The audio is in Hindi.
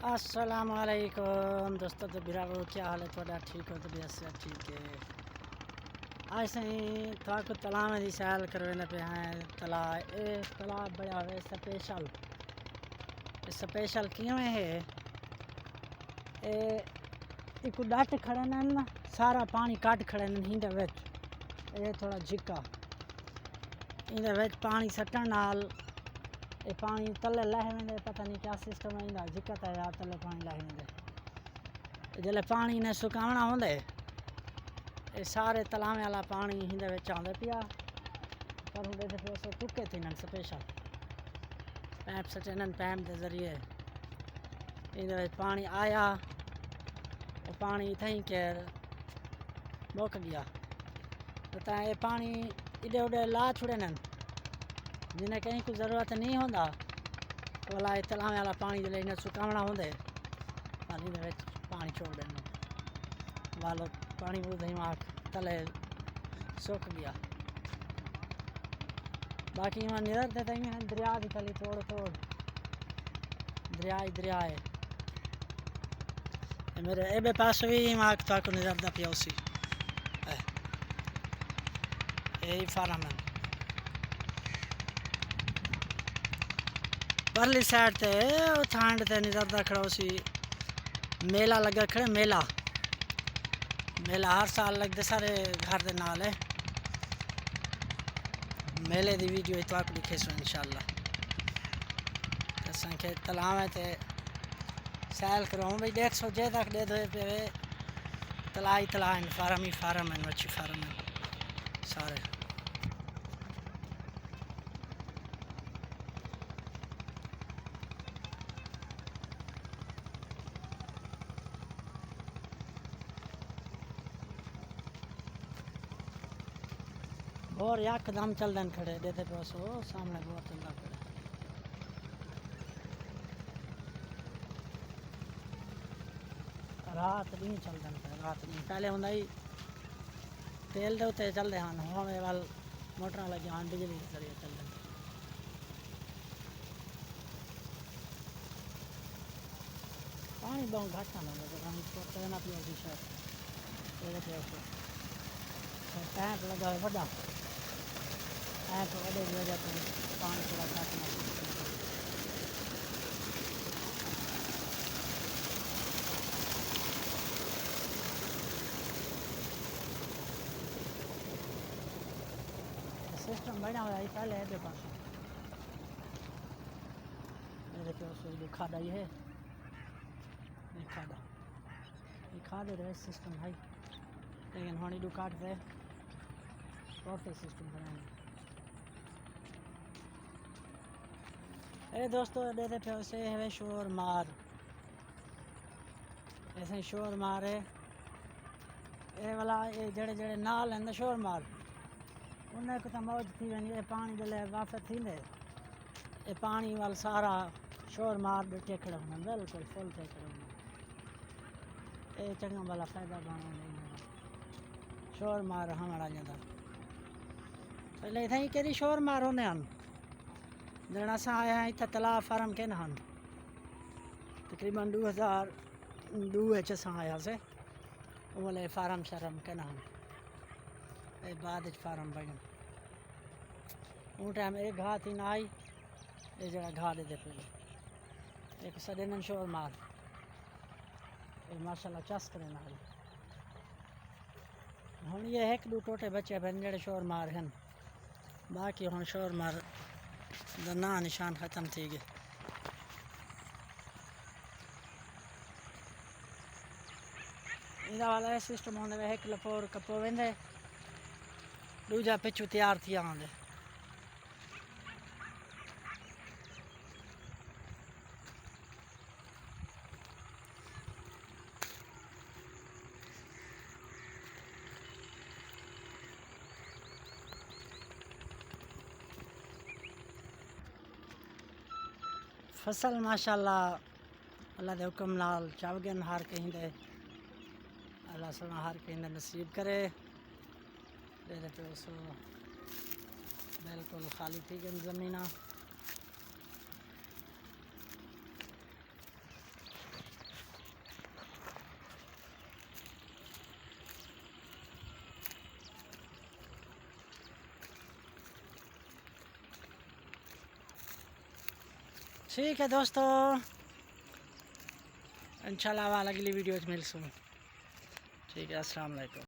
अस्सलाम वालेकुम दोस्तों, तो बिरावो क्या हाल है थोड़ा? ठीक हो? तबीयत से ठीक है। आज सही थोड़ा तलाव में सैल करवाने पे हैं। तालाब बड़ा हुआ स्पेशल क्यों है? एक डट खड़े न सारा पानी कट खड़े हिंदे विच ये थोड़ा झिका इंदे विच पानी सट्टन नाल ये पानी तले लह वेंदे। पता नहीं क्या सिस्टम है इंदा दिक्कत है यार। तले पानी लह वेंदे जल्ले पानी ने सुकावना होंदे ये सारे तलावे वाला पानी हिंदे विच आंदे पिया। पर हुंदे ते फिर टुके थी न स्पेशल पैप सटन पैप के जरिए इंदे विच पानी आया। वो पानी इथई के मुक गया तो ये पानी इडे उडे ला छुड़े न जिन्हें कहीं को ज़रूरत नहीं होता वाला तलावे वाला पानी जल्ले इन्हें सुकावना होंदे पानी दे विच पानी छोड़ देना वालो पानी वो दिमाग तले सुक गया। बाकी वहाँ निरते तई दरिया की तली तोड़ दरिया है मेरे एबे पास भी मार्क था को निरता पिया उसी यही फार्म है। परली साइड ते थांड ते निरता खड़ा उसी मेला लगा खड़े मेला हर साल लगते सारे घर के नाल है। मेले की वीडियो तो आप दिखे सो इंशाल्लाह असेंखे तलाव ते सैल करो भाई 150 जे तक दे दो पे तला फार्म ही फार्म है मच्छी फार्म है सारे। और यकदम चलदन खड़े देते पे सो सामने बहुत चलता खड़े रात नहीं चलदन खड़े रात नहीं पहले होंगे ही तेल के उत्ते चलते हैं हम वाल मोटर लगे हाँ बिजली के जरिए चलते पानी बहुत घट आना ना पिया शायद पैप लगा है बड़ा पैप वजह की वजह से पानी थोड़ा घट ना सिस्टम बढ़िया हुआ है पहले है पास मेरे पे खादा ही है खादे रहे सिस्टम है लेकिन होनी डू काट दे परफेक्ट सिस्टम बनाएंगे। अरे दोस्तों देते पे उसे है शोर मार ऐसे शोर मार है ये वाला ये जड़े जड़े नाल हैं शोर मार उन्हें को तो मौज थी वही ये पानी जल्ले वापस थी ने ये पानी वाल सारा शोर मार टेकड़ा होना बिल्कुल फुल टेकड़ा होना ये चंगा वाला फायदा बना शोर मार हमारा ज़्यादा पहले इतना ही केरी शोर मार होने हम जन अस आया हैं इतना तलाब फार्म के ना तकरीबन 2002 आया से वाले फार्म शर्म के ना बाद फार्म बन वो टाइम एक घात ही ना आई ये जरा घा दे पे एक सदन शोर मार माशाल्लाह चस करे ना हम ये एक दो टोटे बच्चे बन जड़े शोर मार हैं बाकी हम शोर मार ना निशान ख़त्म थी गए। इदा वाला सिस्टम होंदे एक लपोर कपो वेंदे दूजा पिछू तैयार थी आंदे फसल माशाल्लाह अल्लाह दे हुक्म नाल चावगन हार कहीं दे अल्लाह सोना हार कहीं दे नसीब करे दे पे सो बिल्कुल खाली थी गई ज़मीना ठीक है दोस्तों, इंशाल्लाह अगली वीडियो में मिलसूँ। ठीक है, अस्सलाम वालेकुम।